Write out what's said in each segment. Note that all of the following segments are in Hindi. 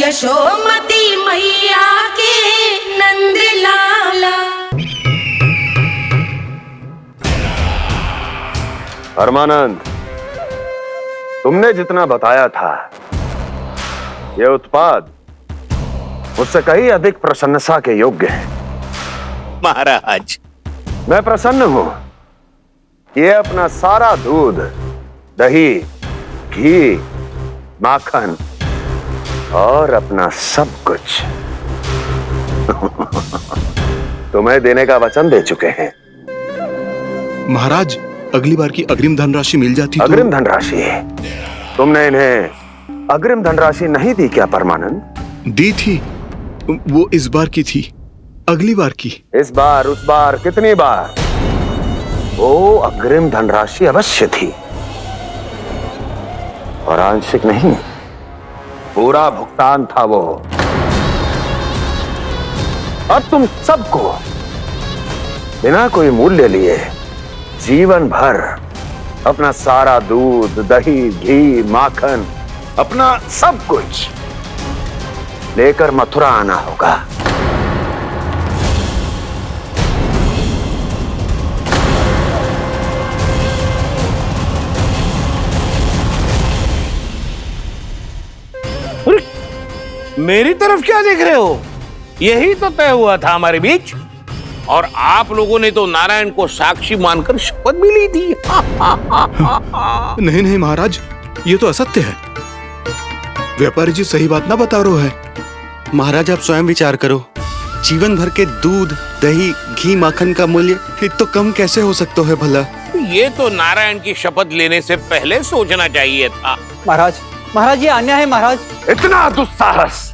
यशोमती मैया के नंद लाला। परमानंद, तुमने जितना बताया था ये उत्पाद मुझसे कहीं अधिक प्रशंसा के योग्य है। महाराज, मैं प्रसन्न हूं। ये अपना सारा दूध, दही, घी, माखन और अपना सब कुछ तुम्हें देने का वचन दे चुके हैं। महाराज, अगली बार की अग्रिम धनराशि मिल जाती तो। अग्रिम धनराशि? तुमने इन्हें अग्रिम धनराशि नहीं दी क्या परमानंद? दी थी, वो इस बार की थी, अगली बार की। इस बार, उस बार, कितनी बार? वो अग्रिम धनराशि अवश्य थी और आंशिक नहीं, पूरा भुगतान था वो। अब तुम सबको बिना कोई मूल्य लिए जीवन भर अपना सारा दूध, दही, घी, माखन, अपना सब कुछ लेकर मथुरा आना होगा। मेरी तरफ क्या देख रहे हो? यही तो तय हुआ था हमारे बीच, और आप लोगों ने तो नारायण को साक्षी मानकर शपथ भी ली थी। नहीं नहीं महाराज, ये तो असत्य है। व्यापारी जी सही बात ना बता रहे हैं। महाराज, आप स्वयं विचार करो, जीवन भर के दूध, दही, घी, माखन का मूल्य तो कम कैसे हो सकता है भला? ये तो नारायण की शपथ लेने से पहले सोचना चाहिए था। महाराज, महाराज, ये अन्याय है महाराज। इतना दुस्साहस!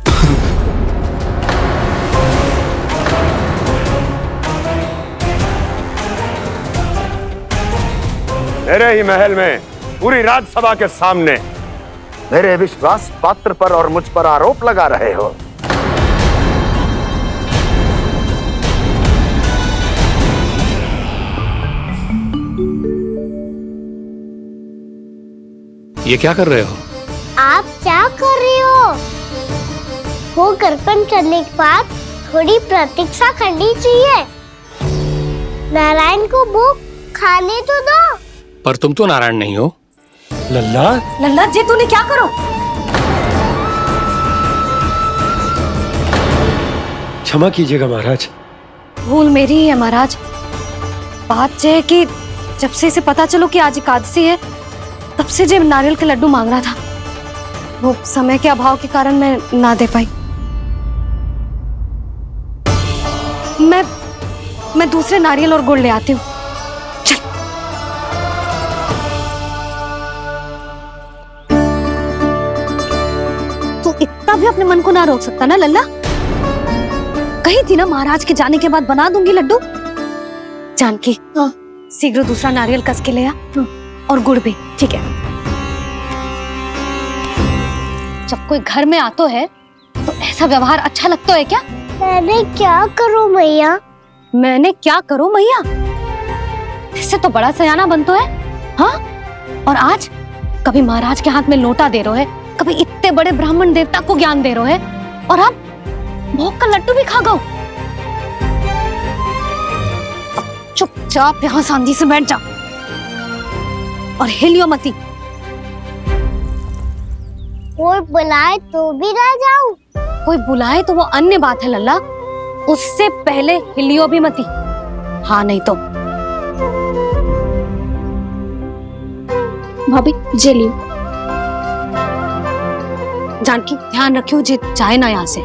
मेरे ही महल में पूरी राज्यसभा के सामने मेरे विश्वास पात्र पर और मुझ पर आरोप लगा रहे हो। ये क्या कर रहे हो? आप क्या कर रहे हो? वो कर्पण करने के बाद थोड़ी प्रतीक्षा करनी चाहिए। नारायण को भोग खाने तो दो। पर तुम तो नारायण नहीं हो। लल्ला, लल्ला जी, तूने क्या करो? क्षमा कीजिएगा महाराज। भूल मेरी ही है महाराज। बात यह है कि जब से इसे पता चलो कि आज एकादशी है, तब से जो नारियल के लड्डू मांग रहा था, वो समय के अभाव के कारण मैं ना दे पाई। मैं दूसरे नारियल और गुड़ ले आती हूँ। चल। तू इतना भी अपने मन को ना रोक सकता ना लल्ला? कही थी ना महाराज के जाने के बाद बना दूंगी लड्डू। जानकी, शीघ्र दूसरा नारियल कस के ले आ, और गुड़ भी। ठीक है। जब कोई घर में आतो है तो ऐसा व्यवहार अच्छा लगता है क्या? मैंने क्या करूं मैया? मैंने क्या करूं मैया? इससे तो बड़ा सयाना बनतो है। हाँ? और आज कभी महाराज के हाथ में लोटा दे रहे है, कभी इतने बड़े ब्राह्मण देवता को ज्ञान दे रहे है, और अब भोग का लड्डू भी खा गो। चुपचाप यहाँ सांधी से बैठ जा और हिलियो मती। कोई बुलाए तो भी ना जाऊं? कोई बुलाए तो वो अन्य बात है लल्ला, उससे पहले हिलियो भी मती। हाँ नहीं तो। भाभी, जे लियो। जानकी, ध्यान रखियो जे जाए ना यहाँ से।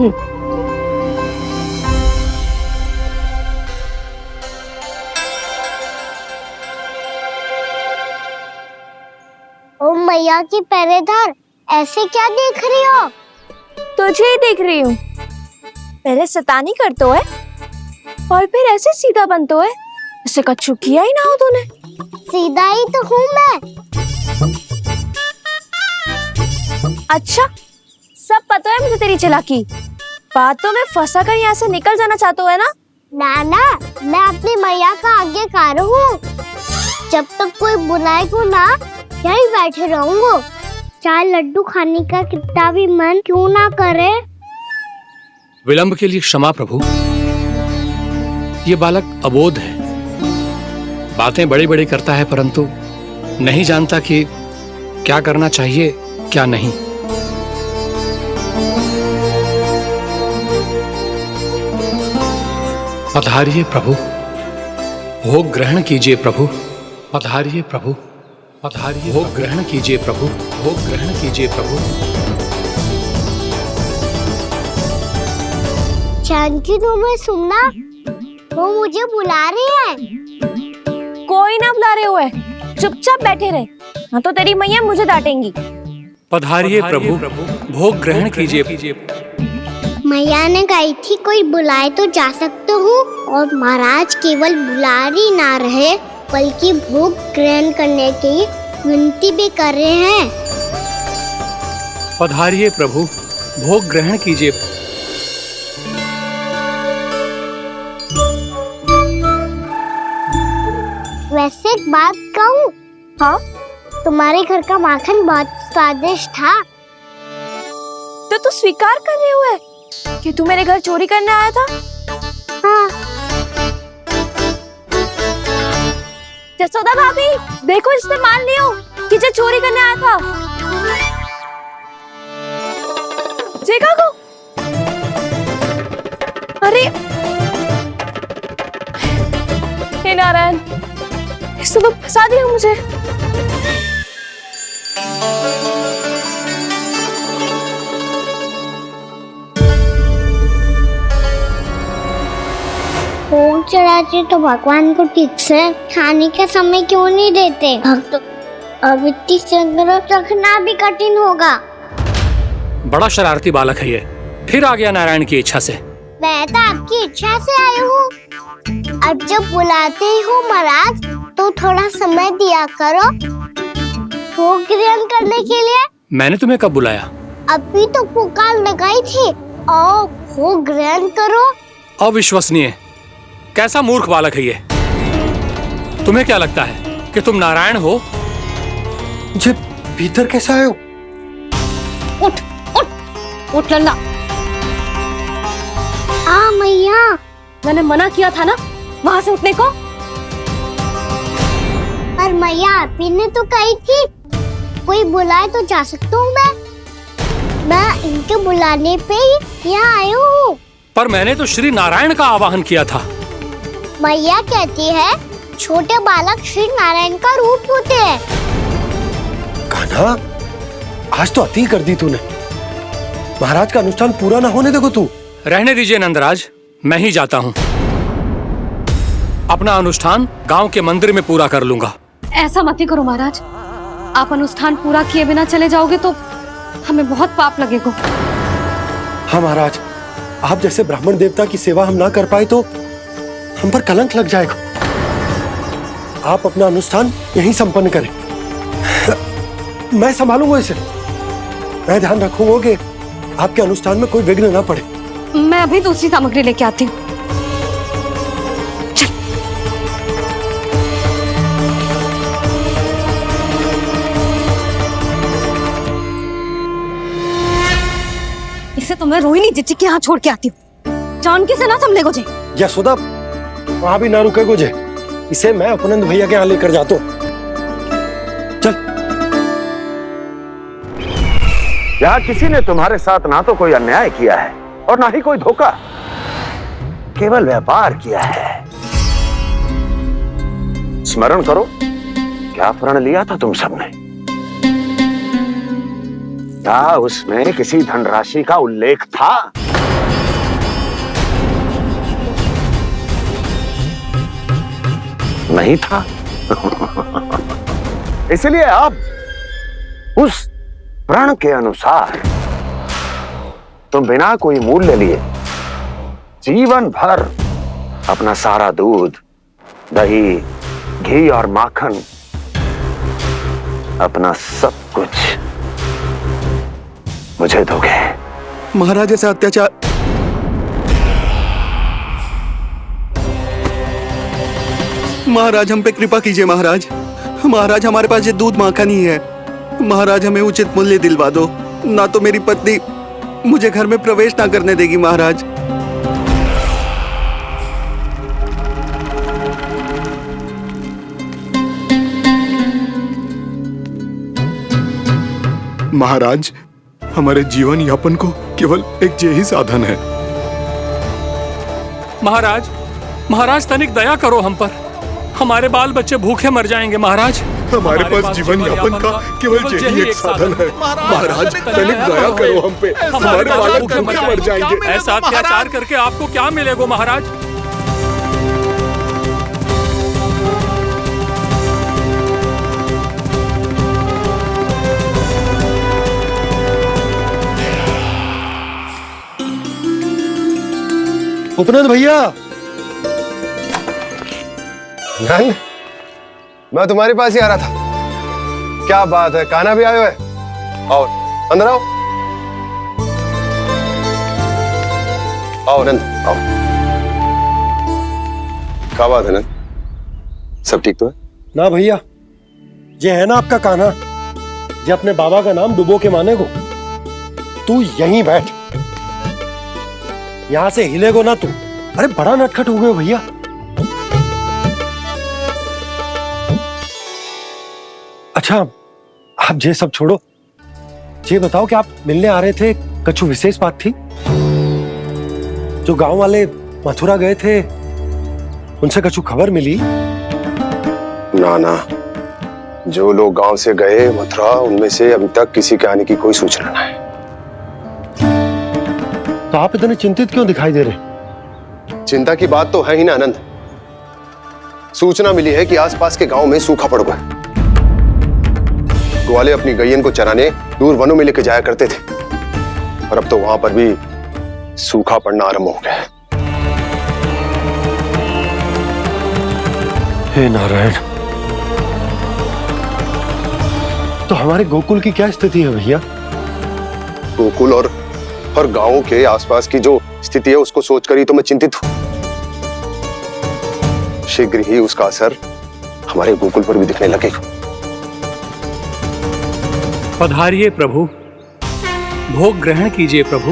ओ मैया की पहरेदार, ऐसे क्या देख रही हो? तुझे ही देख रही हूँ। पहले शैतानी करतो है और फिर ऐसे सीधा बनतो है, ऐसे कछु किया ही ना हो तूने। सीधा ही तो हूँ मैं। अच्छा, सब पता है मुझे तेरी चालाकी। बातों में फंसा कर यहाँ से निकल जाना चाहते हो है ना? नाना, मैं अपनी मैया का आज्ञाकार हूँ। जब तक कोई बुलाएगा ना, यहीं बैठे रहूंगा। चाहे लड्डू खाने का कितना भी मन क्यों ना करे, विलंब के लिए क्षमा प्रभु। ये बालक अबोध है, बातें बड़ी बड़ी करता है परंतु नहीं जानता कि क्या करना चाहिए क्या नहीं। पधारिए प्रभु, भोग ग्रहण कीजिए प्रभु। पधारिए प्रभु, पधारिए, भोग ग्रहण कीजिए प्रभु, भोग ग्रहण कीजिए प्रभु। जानकी तुम्हें सुनना, वो मुझे बुला रही है। कोई ना बुला रहे हुए, चुपचाप बैठे रहे, हाँ तो तेरी मैया मुझे डांटेंगी। पधारिए प्रभु, भोग ग्रहण कीजिए। मैया ने कही थी कोई बुलाए तो जा सकते हूँ, और महाराज केवल बुलारी ना रहे बल्कि भोग ग्रहण करने की विनती भी कर रहे हैं। पधारिए प्रभु, भोग ग्रहण कीजिए। वैसे एक बात कहूँ? हाँ? तुम्हारे घर का माखन बहुत स्वादिष्ट था। तो तू स्वीकार कर रहे हुए कि तू मेरे घर चोरी करने आया था? हाँ। जसोदा भाभी, देखो इसने मान लियो कि जो चोरी करने आया था। देखा को? अरे हे नारायण, इसने तो फंसा दिया मुझे। भोग चढ़ाते तो भगवान को ठीक से खाने का समय क्यों नहीं देते? भक्त अब इतनी संग्रह रखना भी कठिन होगा। बड़ा शरारती बालक है ये, फिर आ गया नारायण की इच्छा से। मैं तो आपकी इच्छा से आई हूँ। अब जब बुलाते ही हो महाराज तो थोड़ा समय दिया करो भोग ग्रहण करने के लिए। मैंने तुम्हें कब बुलाया? अभी तो पुकार लगाई थी, आओ भोग ग्रहण करो। अविश्वसनीय, कैसा मूर्ख बालक है ये। तुम्हें क्या लगता है कि तुम नारायण हो? मुझे भीतर कैसे आए हो? उठ उठ उठ लल्ला। मैया, मैंने मना किया था ना वहां से उठने को। पर मैया आपी ने तो कही थी कोई बुलाए तो जा सकता हूँ मैं इनके बुलाने पे ही यहाँ आई हूँ। पर मैंने तो श्री नारायण का आवाहन किया था। मैया कहती है छोटे बालक श्री नारायण का रूप होते हैं। कान्हा, आज तो अति कर दी तूने। महाराज का अनुष्ठान पूरा ना होने देखो तू। रहने दीजिए नंदराज, मैं ही जाता हूँ। अपना अनुष्ठान गांव के मंदिर में पूरा कर लूंगा। ऐसा मत ही करो महाराज, आप अनुष्ठान पूरा किए बिना चले जाओगे तो हमें बहुत पाप लगेगा। हाँ महाराज, आप जैसे ब्राह्मण देवता की सेवा हम ना कर पाए तो हम पर कलंक लग जाएगा। आप अपना अनुष्ठान यहीं संपन्न करें, मैं संभालूंगा इसे। मैं ध्यान रखूंगा कि आपके अनुष्ठान में कोई विघ्न ना पड़े। मैं अभी दूसरी सामग्री लेके आती हूँ। इसे तो मैं रोहिणी जीजी के यहाँ छोड़ के आती हूँ। जानकी से ना संभले गुजे। यशोदा, वहां भी ना रुके गुजे। इसे मैं अपनंद भैया के यहाँ लेकर जाता हूँ। चल। यहाँ किसी ने तुम्हारे साथ ना तो कोई अन्याय किया है और ना ही कोई धोखा, केवल व्यापार किया है। स्मरण करो क्या प्रण लिया था तुम सबने? क्या उसमें किसी धनराशि का उल्लेख था? नहीं था। इसलिए अब उस प्रण के अनुसार तुम बिना कोई मूल्य लिए जीवन भर अपना सारा दूध, दही, घी और माखन, अपना सब कुछ मुझे दोगे। महाराज ऐसा अत्याचार। महाराज हम पे कृपा कीजिए। महाराज, महाराज हमारे पास ये दूध माखन ही है। महाराज हमें उचित मूल्य दिलवा दो, ना तो मेरी पत्नी मुझे घर में प्रवेश ना करने देगी महाराज। महाराज, हमारे जीवन यापन को केवल एक यही साधन है। महाराज, महाराज तनिक दया करो हम पर। हमारे बाल बच्चे भूखे मर जाएंगे महाराज। हमारे पास जीवन यापन का केवल यही एक साधन है। महाराज, तनिक दया करो हम पे। हमारे बालक भूखे मर जाएंगे। ऐसा अत्याचार करके आपको क्या मिलेगा महाराज? उपनंद भैया। नंद, मैं तुम्हारे पास ही आ रहा था। क्या बात है, कान्हा भी आयो है? आओ अंदर आओ। आओ नंद आओ। क्या बात है नंद, सब ठीक तो है? ना भैया, ये है ना आपका कान्हा, ये अपने बाबा का नाम डुबो के माने को। तू यहीं बैठ, यहां से हिलेगो ना तू। अरे बड़ा नटखट हो गए भैया। अच्छा, आप ये सब छोड़ो, ये बताओ कि आप मिलने आ रहे थे, कछु विशेष बात थी? जो गांव वाले मथुरा गए थे, उनसे कछु खबर मिली? ना ना, जो लोग गांव से गए मथुरा, उनमें से अभी तक किसी के आने की कोई सूचना नहीं। तो आप इतने चिंतित क्यों दिखाई दे रहे? चिंता की बात तो है ही ना आनंद। सूचना मिली है कि आसपास के गांव में सूखा पड़ गया। ग्वाले अपनी गैयन को चराने दूर वनों में लेके जाया करते थे, और अब तो वहां पर भी सूखा पड़ना आरंभ हो गया है। हे नारायण, तो हमारे गोकुल की क्या स्थिति है भैया? गोकुल और गांवों के आसपास की जो स्थिति है उसको सोचकर ही तो मैं चिंतित हूं। शीघ्र ही उसका असर हमारे गोकुल पर भी दिखने लगेगा। पधारिए प्रभु, भोग ग्रहण कीजिए प्रभु।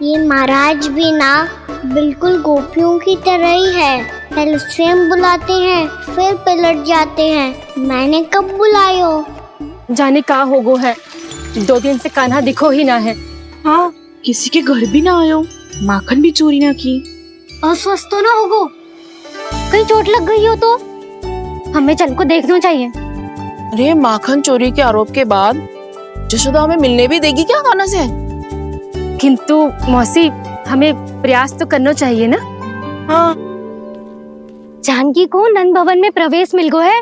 ये महाराज भी ना बिल्कुल गोपियों की तरह ही है। पहले स्वयं बुलाते हैं, फिर पलट जाते हैं। मैंने कब बुलायो? जाने का होगो है, 2 दिन से कान्हा दिखो ही ना है। हाँ, किसी के घर भी ना आयो, माखन भी चोरी ना की। अस्वस्थ तो ना होगो, कहीं चोट लग गई हो तो? हमें चल को देखना चाहिए। अरे माखन चोरी के आरोप के बाद जशोदा हमें मिलने भी देगी क्या कान्हा से? किंतु मौसी, हमें प्रयास तो करना चाहिए ना। हाँ, जानकी को नंद भवन में प्रवेश मिल गो है,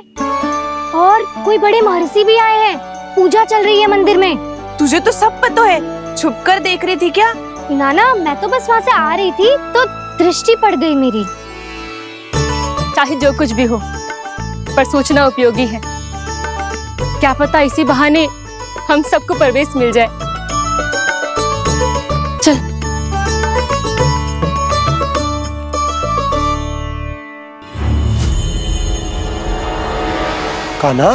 और कोई बड़े महर्षि भी आए हैं। पूजा चल रही है मंदिर में। तुझे तो सब पता है, छुप कर देख रही थी क्या? नाना, मैं तो बस वहाँ से आ रही थी तो दृष्टि पड़ गई मेरी। चाहे जो कुछ भी हो, पर सूचना उपयोगी है। क्या पता इसी बहाने हम सबको प्रवेश मिल जाए। चल। कान्हा,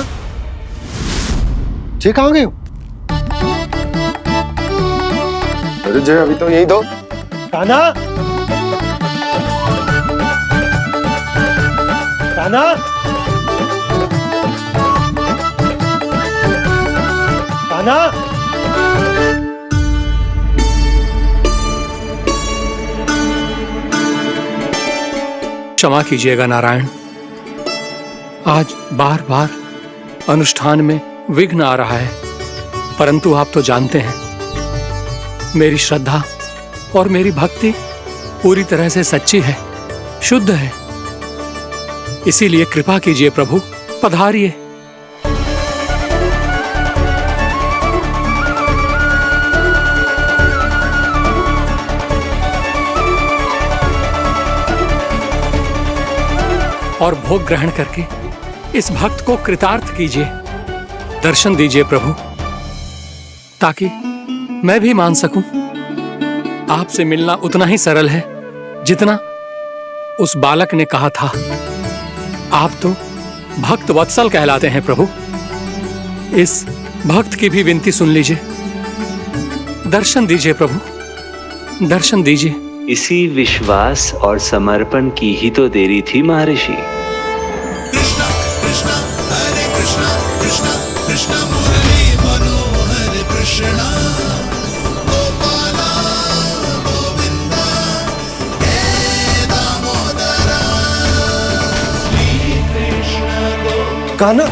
जे कहाँ गए हो? अरे जय, अभी तो यही दो। कान्हा, कान्हा, कान्हा। क्षमा कीजिएगा नारायण, आज बार बार अनुष्ठान में विघ्न आ रहा है, परंतु आप तो जानते हैं मेरी श्रद्धा और मेरी भक्ति पूरी तरह से सच्ची है, शुद्ध है। इसीलिए कृपा कीजिए प्रभु, पधारिए। और भोग ग्रहण करके इस भक्त को कृतार्थ कीजिए। दर्शन दीजिए प्रभु, ताकि मैं भी मान सकूं। आपसे मिलना उतना ही सरल है जितना उस बालक ने कहा था। आप तो भक्त वत्सल कहलाते हैं प्रभु। इस भक्त की भी विनती सुन लीजिए। दर्शन दीजिए प्रभु, दर्शन दीजिए। इसी विश्वास और समर्पण की ही तो देरी थी महर्षि। कान्हा,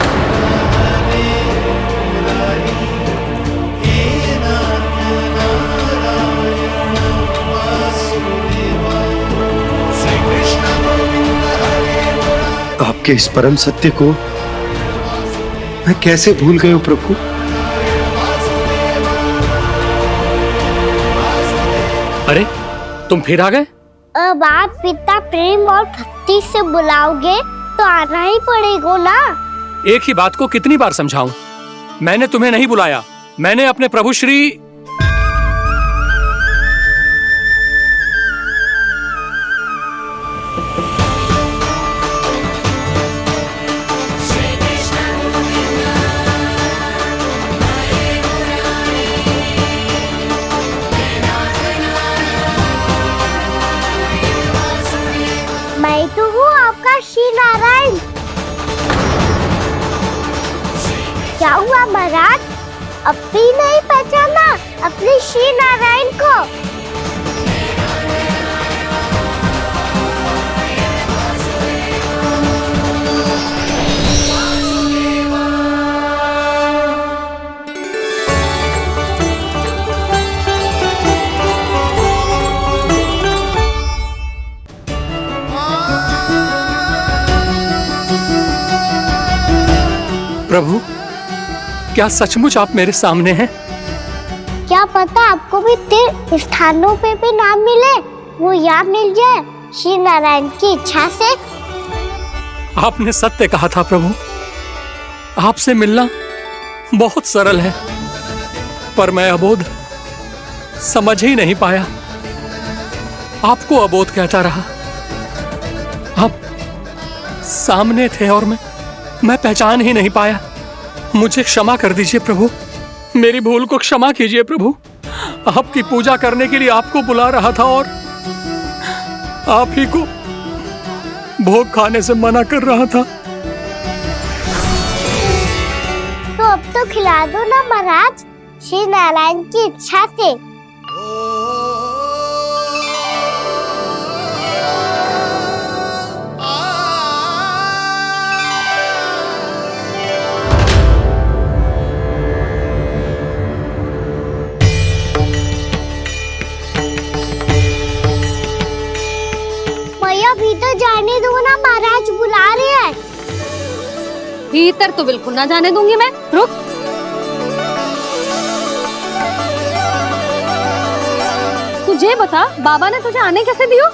आपके इस परम सत्य को मैं कैसे भूल गया हूं प्रभु। अरे तुम फिर आ गए? अब आप पिता प्रेम और भक्ति से बुलाओगे तो आना ही पड़ेगा ना। एक ही बात को कितनी बार समझाऊं? मैंने तुम्हें नहीं बुलाया, मैंने अपने प्रभु श्री मैं तो हूँ आपका श्री नारायण। क्या हुआ महाराज, अब भी नहीं पहचाना अपने श्री नारायण को? प्रभु, क्या सचमुच आप मेरे सामने हैं? क्या पता आपको भी तीर्थ स्थानों पे भी नाम मिले, वो यहाँ मिल जाए श्री नारायण की इच्छा से। आपने सत्य कहा था प्रभु, आपसे मिलना बहुत सरल है, पर मैं अबोध समझ ही नहीं पाया। आपको अबोध कहता रहा। आप सामने थे और मैं पहचान ही नहीं पाया। मुझे क्षमा कर दीजिए प्रभु, मेरी भूल को क्षमा कीजिए प्रभु। आपकी पूजा करने के लिए आपको बुला रहा था और आप ही को भोग खाने से मना कर रहा था। तो अब तो खिला दो ना महाराज, श्री नारायण की इच्छा से। भीतर जाने दो ना, महाराज बुला रहे हैं। भीतर तो बिल्कुल ना जाने दूंगी मैं। रुक। तुझे बता, बाबा ने तुझे आने कैसे दियो?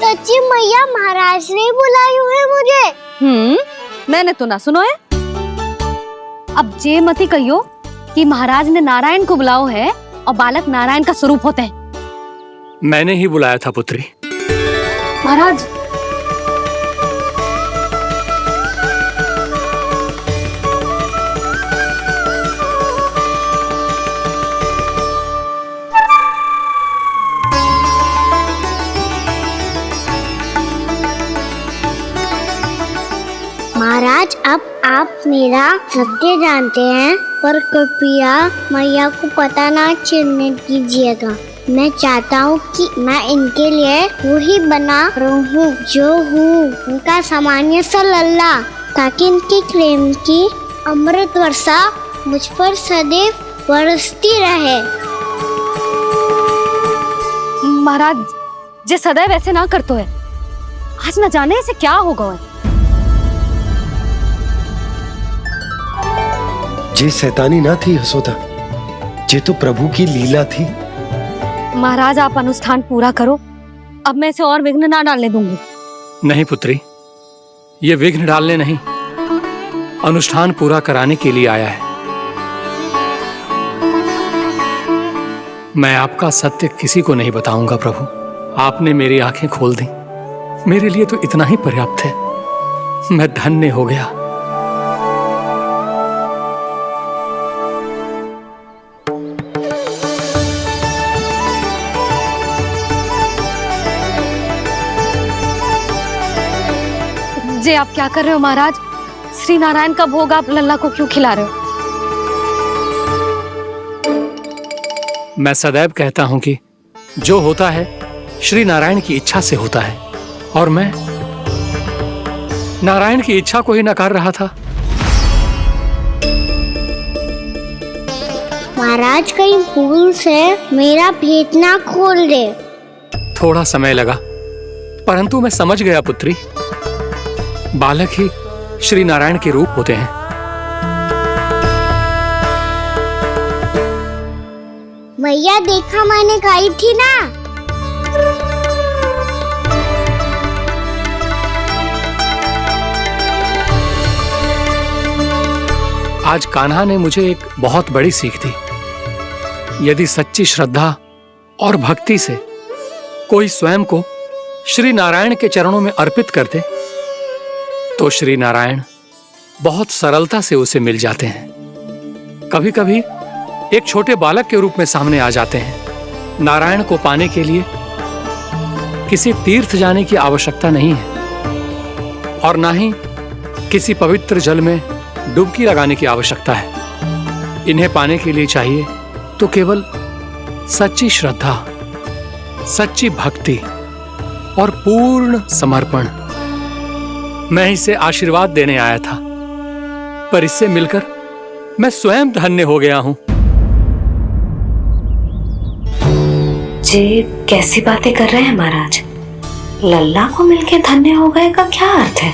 सच्ची मैया, महाराज ने बुलाई हुई मुझे। मैंने तो ना सुनो है। अब जे मती कहियो कि महाराज ने नारायण को बुलाओ है और बालक नारायण का स्वरूप होते हैं। मैंने ही बुलाया था पुत्री। महाराज, महाराज, अब आप मेरा सत्य जानते हैं, पर कृपया मैया को पता ना चलने दीजिएगा। मैं चाहता हूँ कि मैं इनके लिए वही बना रहूँ जो हूँ, उनका सामान्य सा लल्ला, ताकि इनके प्रेम की अमृत वर्षा मुझ पर सदैव बरसती रहे। महाराज, जे सदैव ऐसे ना करतो है, आज न जाने इसे क्या होगा है। जे शैतानी ना थी यशोदा, जे तो प्रभु की लीला थी। महाराज, आप अनुष्ठान पूरा करो, अब मैं इसे और विघ्न ना डालने दूंगी। नहीं पुत्री, ये विघ्न डालने नहीं, अनुष्ठान पूरा कराने के लिए आया है। मैं आपका सत्य किसी को नहीं बताऊंगा प्रभु। आपने मेरी आंखें खोल दी, मेरे लिए तो इतना ही पर्याप्त है। मैं धन्य हो गया। ये आप क्या कर रहे हो महाराज? श्री नारायण का भोग आप लल्ला को क्यों खिला रहे हो? मैं सदैव कहता हूं कि जो होता है श्री नारायण की इच्छा से होता है, और मैं नारायण की इच्छा को ही नकार रहा था। महाराज कहीं भूल से मेरा भेद ना खोल दे। थोड़ा समय लगा, परंतु मैं समझ गया पुत्री। बालक ही श्री नारायण के रूप होते हैं। मैया देखा मैंने कही थी ना। आज कान्हा ने मुझे एक बहुत बड़ी सीख दी। यदि सच्ची श्रद्धा और भक्ति से कोई स्वयं को श्री नारायण के चरणों में अर्पित कर दे, तो श्री नारायण बहुत सरलता से उसे मिल जाते हैं। कभी कभी एक छोटे बालक के रूप में सामने आ जाते हैं। नारायण को पाने के लिए किसी तीर्थ जाने की आवश्यकता नहीं है, और ना ही किसी पवित्र जल में डुबकी लगाने की आवश्यकता है। इन्हें पाने के लिए चाहिए तो केवल सच्ची श्रद्धा, सच्ची भक्ति और पूर्ण समर्पण। मैं इसे आशीर्वाद देने आया था, पर इससे मिलकर मैं स्वयं धन्य हो गया हूं। ये कैसी बातें कर रहे हैं महाराज? लल्ला को मिलके धन्य हो गए का क्या अर्थ है?